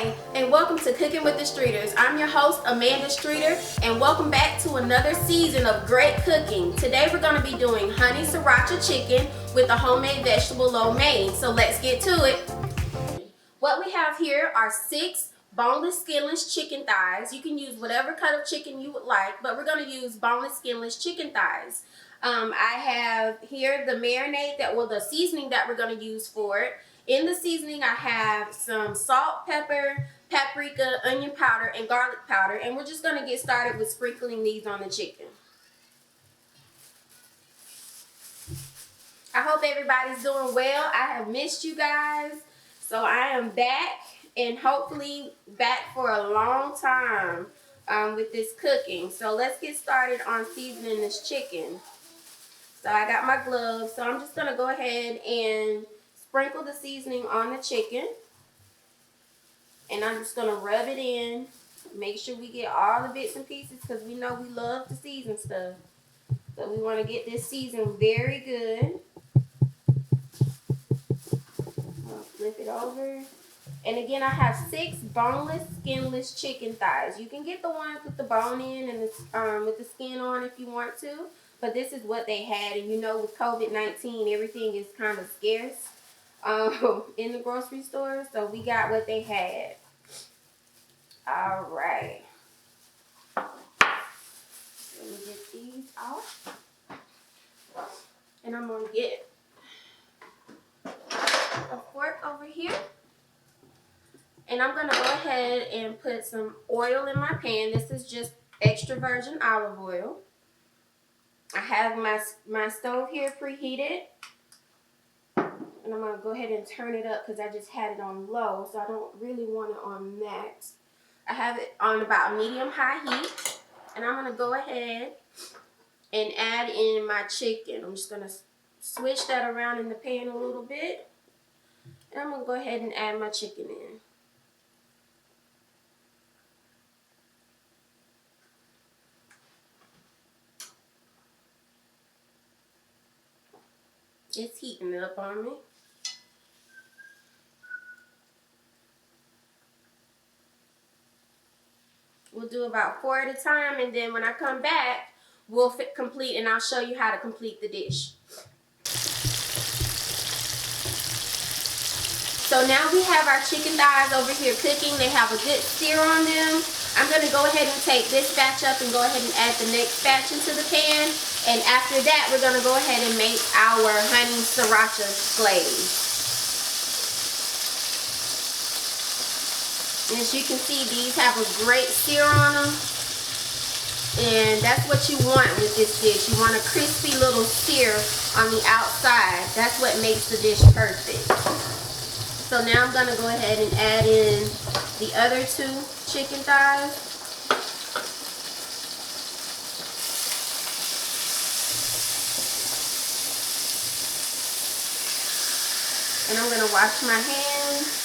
Hi, and welcome to Cooking with the Streeters. I'm your host, Amanda Streeter, and welcome back to another season of great cooking. Today we're going to be doing honey sriracha chicken with a homemade vegetable lo mein. So let's get to it. What we have here are 6 boneless, skinless chicken thighs. You can use whatever cut of chicken you would like, but we're going to use boneless, skinless chicken thighs. I have here the marinade the seasoning that we're going to use for it. In the seasoning, I have some salt, pepper, paprika, onion powder, and garlic powder. And we're just going to get started with sprinkling these on the chicken. I hope everybody's doing well. I have missed you guys. So I am back, and hopefully back for a long time with this cooking. So let's get started on seasoning this chicken. So I got my gloves. So I'm just going to go ahead and sprinkle the seasoning on the chicken, and I'm just going to rub it in. Make sure we get all the bits and pieces because we know we love to season stuff. So we want to get this seasoned very good. I'll flip it over. And again, I have 6 boneless, skinless chicken thighs. You can get the ones with the bone in and with the skin on if you want to, but this is what they had. And you know, with COVID-19, everything is kind of scarce in the grocery store, so we got what they had. All right, let me get these off, and I'm gonna get a fork over here, and I'm gonna go ahead and put some oil in my pan. This is just extra virgin olive oil. I have my stove here preheated. And I'm going to go ahead and turn it up because I just had it on low, so I don't really want it on max. I have it on about medium-high heat. And I'm going to go ahead and add in my chicken. I'm just going to switch that around in the pan a little bit. And I'm going to go ahead and add my chicken in. It's heating up on me. We'll do about 4 at a time, and then when I come back, we'll complete, and I'll show you how to complete the dish. So now we have our chicken thighs over here cooking. They have a good sear on them. I'm going to go ahead and take this batch up and go ahead and add the next batch into the pan. And after that, we're going to go ahead and make our honey sriracha glaze. And as you can see, these have a great sear on them. And that's what you want with this dish. You want a crispy little sear on the outside. That's what makes the dish perfect. So now I'm going to go ahead and add in the other 2 chicken thighs. And I'm going to wash my hands.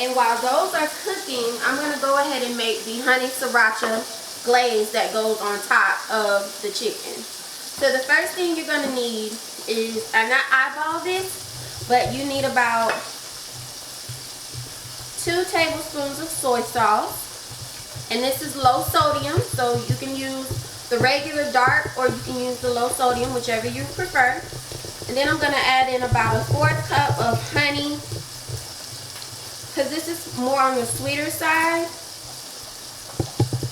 And while those are cooking, I'm going to go ahead and make the honey sriracha glaze that goes on top of the chicken. So the first thing you're going to need is, I'm not eyeball this, but you need about 2 tablespoons of soy sauce. And this is low sodium, so you can use the regular dark or you can use the low sodium, whichever you prefer. And then I'm going to add in about a 1/4 cup of honey, because this is more on the sweeter side.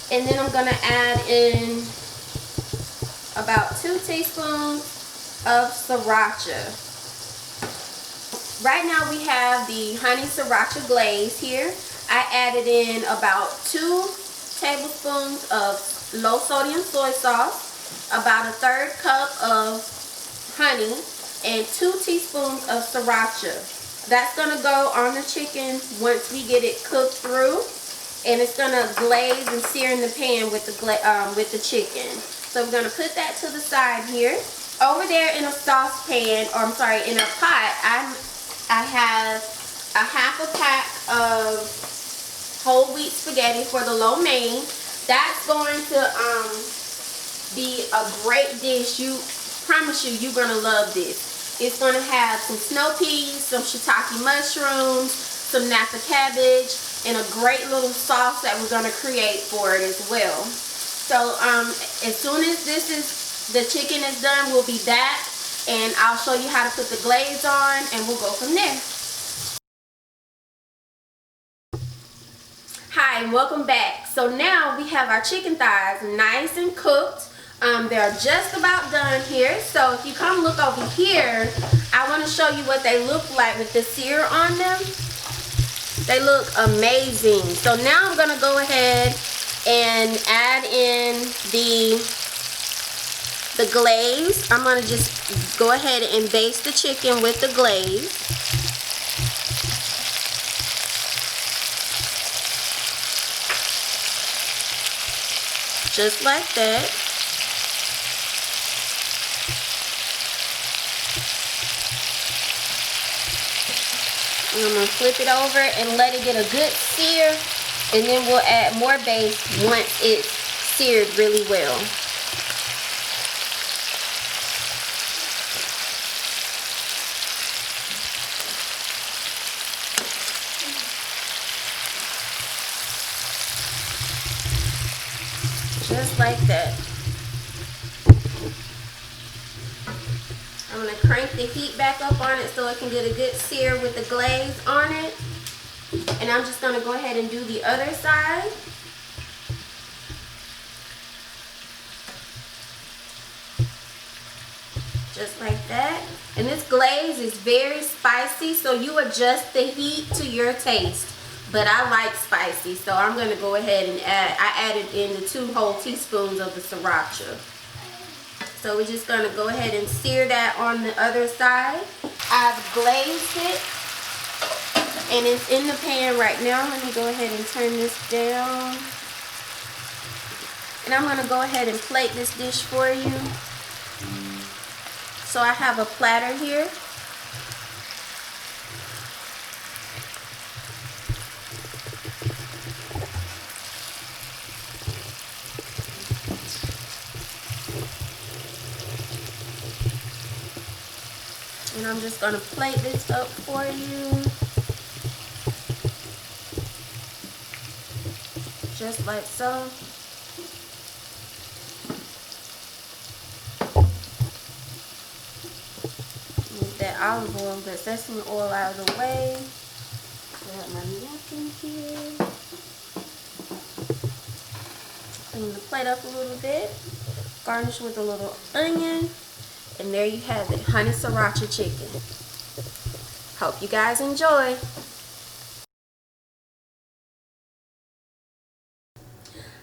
And then I'm going to add in about 2 teaspoons of sriracha. Right now we have the honey sriracha glaze here. I added in about 2 tablespoons of low sodium soy sauce, about a 1/3 cup of honey, and 2 teaspoons of sriracha. That's going to go on the chicken once we get it cooked through, and it's going to glaze and sear in the pan with the chicken. So we're going to put that to the side here. Over there in a saucepan, or I'm sorry, in a pot, I have a 1/2 pack of whole wheat spaghetti for the lo mein. That's going to be a great dish. Promise you, you're gonna love this. It's gonna have some snow peas, some shiitake mushrooms, some napa cabbage, and a great little sauce that we're gonna create for it as well. So as soon as the chicken is done, we'll be back and I'll show you how to put the glaze on and we'll go from there. Hi, and welcome back. So now we have our chicken thighs nice and cooked. They're just about done here. So if you come look over here, I want to show you what they look like with the sear on them. They look amazing. So now I'm going to go ahead and add in the glaze. I'm going to just go ahead and baste the chicken with the glaze. Just like that. And I'm going to flip it over and let it get a good sear, and then we'll add more base once it's seared really well. Just like that. I'm going to crank the heat back up on it so it can get a good sear with the glaze on it. And I'm just going to go ahead and do the other side. Just like that. And this glaze is very spicy, so you adjust the heat to your taste. But I like spicy, so I'm going to go ahead and I added in the 2 whole teaspoons of the sriracha. So we're just going to go ahead and sear that on the other side. I've glazed it and it's in the pan right now. Let me go ahead and turn this down. And I'm going to go ahead and plate this dish for you. So I have a platter here. And I'm just going to plate this up for you. Just like so. Move that olive oil, the sesame oil out of the way. Grab my napkin here. Clean the plate up a little bit. Garnish with a little onion. And there you have it, Honey Sriracha Chicken. Hope you guys enjoy.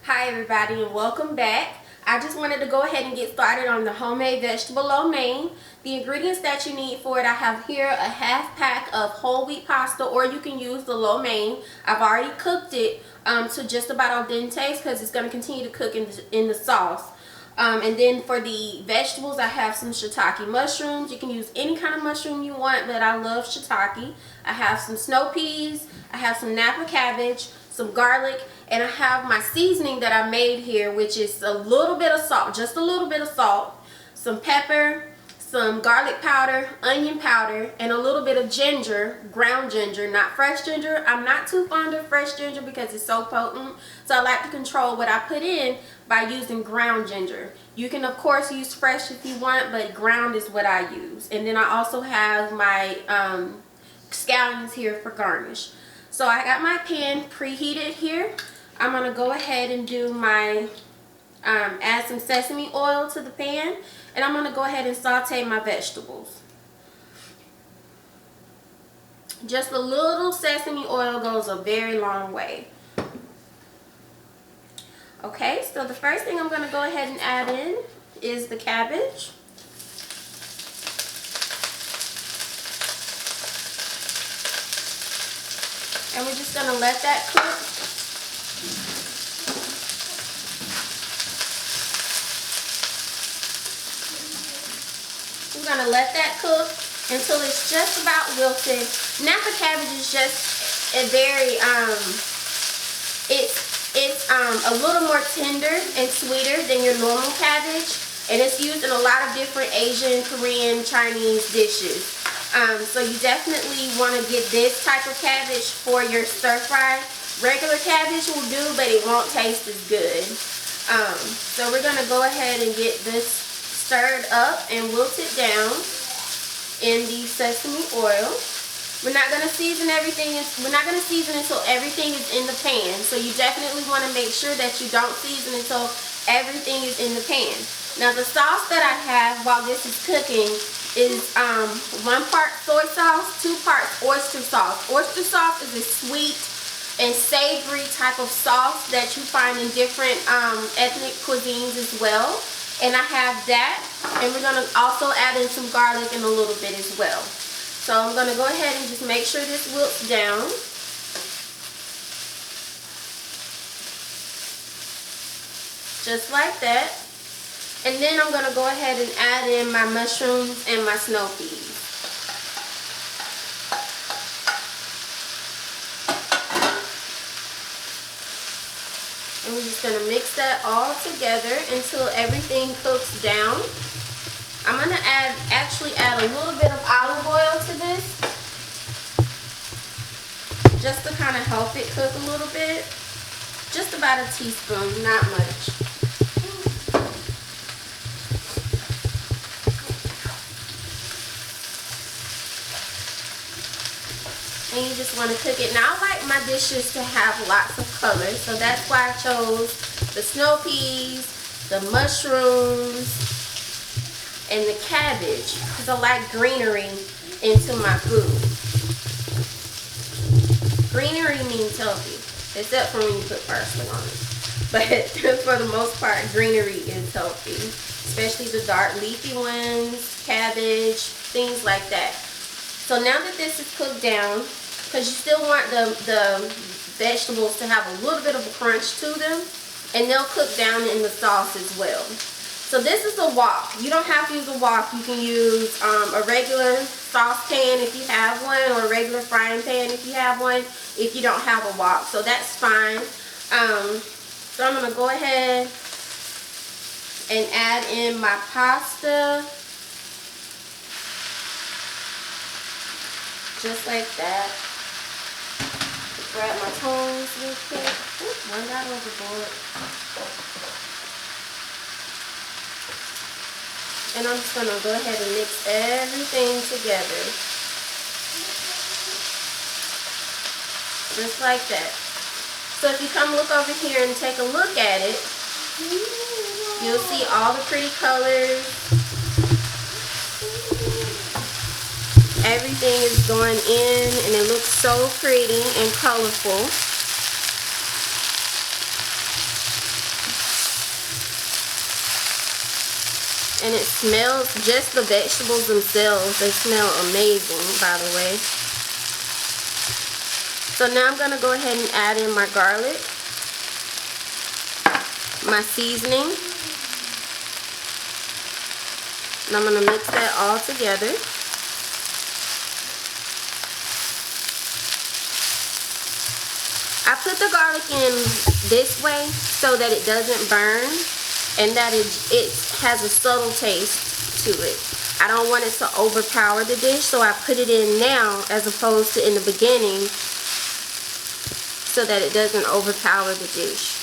Hi everybody, and welcome back. I just wanted to go ahead and get started on the homemade vegetable lo mein. The ingredients that you need for it, I have here a half pack of whole wheat pasta, or you can use the lo mein. I've already cooked it to just about al dente because it's going to continue to cook in the sauce. And then for the vegetables, I have some shiitake mushrooms. You can use any kind of mushroom you want, but I love shiitake. I have some snow peas. I have some napa cabbage, some garlic, and I have my seasoning that I made here, which is a little bit of salt, just a little bit of salt, some pepper, some garlic powder, onion powder, and a little bit of ginger, ground ginger, not fresh ginger. I'm not too fond of fresh ginger because it's so potent, so I like to control what I put in by using ground ginger. You can of course use fresh if you want, but ground is what I use. And then I also have my scallions here for garnish. So I got my pan preheated here. I'm going to go ahead and do my add some sesame oil to the pan, and I'm going to go ahead and saute my vegetables. Just a little sesame oil goes a very long way. Okay, so the first thing I'm going to go ahead and add in is the cabbage. And we're just going to let that cook. We're going to let that cook until it's just about wilted. Napa cabbage is just a very It's a little more tender and sweeter than your normal cabbage, and it's used in a lot of different Asian, Korean, Chinese dishes. So you definitely want to get this type of cabbage for your stir fry. Regular cabbage will do, but it won't taste as good. So we're going to go ahead and get this stirred up and wilt it down in the sesame oil. We're not going to season everything. We're not going to season until everything is in the pan. So you definitely want to make sure that you don't season until everything is in the pan. Now the sauce that I have while this is cooking is 1 part soy sauce, 2 parts oyster sauce. Oyster sauce is a sweet and savory type of sauce that you find in different ethnic cuisines as well. And I have that, and we're going to also add in some garlic in a little bit as well. So I'm going to go ahead and just make sure this wilts down. Just like that. And then I'm going to go ahead and add in my mushrooms and my snow peas. And we're just going to mix that all together until everything cooks down. I'm going to actually add a little bit of olive oil to this, just to kind of help it cook a little bit. Just about a teaspoon, not much. And you just want to cook it. Now I like my dishes to have lots of color, so that's why I chose the snow peas, the mushrooms, and the cabbage, because I like greenery into my food. Greenery means healthy, except for when you put parsley on it. But for the most part, greenery is healthy, especially the dark leafy ones, cabbage, things like that. So now that this is cooked down, because you still want the vegetables to have a little bit of a crunch to them, and they'll cook down in the sauce as well. So this is a wok. You don't have to use a wok. You can use a regular saucepan if you have one, or a regular frying pan if you have one, if you don't have a wok. So that's fine. So I'm going to go ahead and add in my pasta. Just like that. Grab my tongs real quick. Ooh, one got overboard. And I'm just going to go ahead and mix everything together. Just like that. So if you come look over here and take a look at it, you'll see all the pretty colors. Everything is going in, and it looks so pretty and colorful. And it smells, just the vegetables themselves, they smell amazing, by the way. So now I'm going to go ahead and add in my garlic, my seasoning, and I'm going to mix that all together. I put the garlic in this way so that it doesn't burn, and that it has a subtle taste to it. I don't want it to overpower the dish, so I put it in now as opposed to in the beginning, so that it doesn't overpower the dish.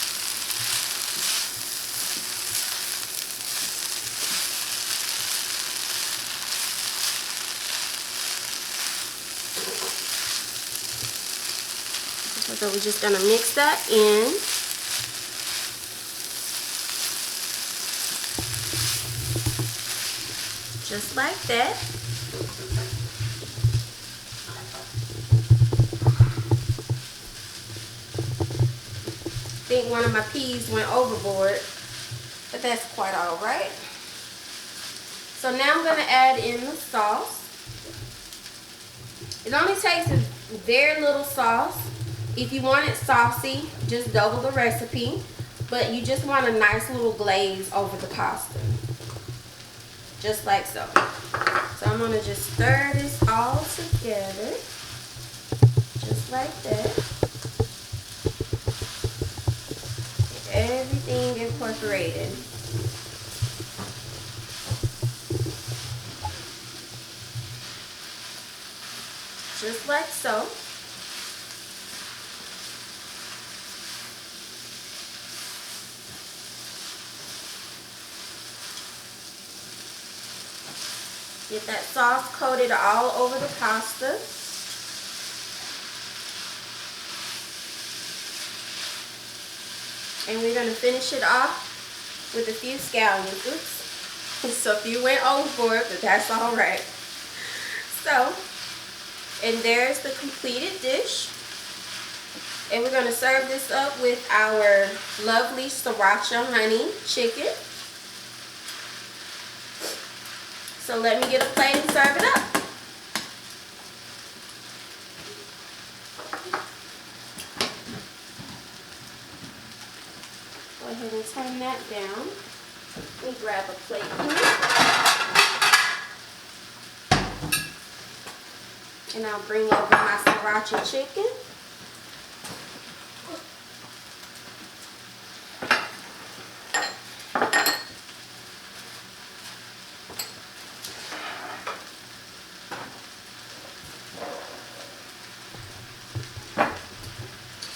So we're just going to mix that in. Just like that. I think one of my peas went overboard, but that's quite all right. So now I'm going to add in the sauce. It only takes a very little sauce. If you want it saucy, just double the recipe, but you just want a nice little glaze over the pasta. Just like so. So I'm going to just stir this all together. Just like that. everything incorporated. Just like so. Get that sauce coated all over the pasta. And we're going to finish it off with a few scallions. Oops. So if you went overboard, but that's all right. So, and there's the completed dish. And we're going to serve this up with our lovely Sriracha honey chicken. So let me get a plate and serve it up. Go ahead and turn that down. Let me grab a plate here. And I'll bring over my Sriracha chicken.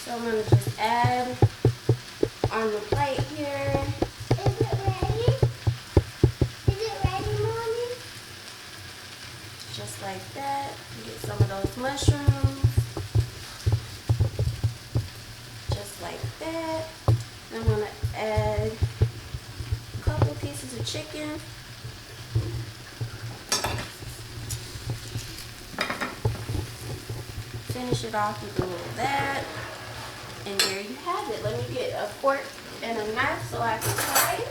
So I'm going to just add on the plate here. Is it ready? Is it ready, Mommy? Just like that. Get some of those mushrooms. Just like that. I'm going to add a couple pieces of chicken. Finish it off with a little of that. And there you have it. Let me get a fork and a knife so I can try it.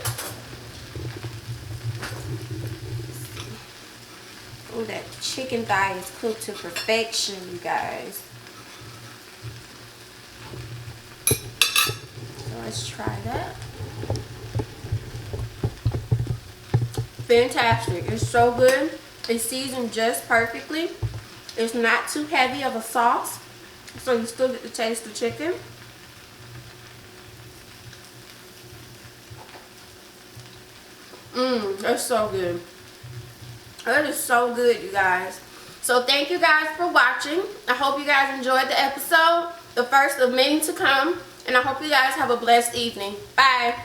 Oh, that chicken thigh is cooked to perfection, you guys. So let's try that. Fantastic. It's so good. It's seasoned just perfectly. It's not too heavy of a sauce, so you still get to taste the chicken. That's so good. That is so good, you guys. So thank you guys for watching. I hope you guys enjoyed the episode, the first of many to come, and I hope you guys have a blessed evening. Bye.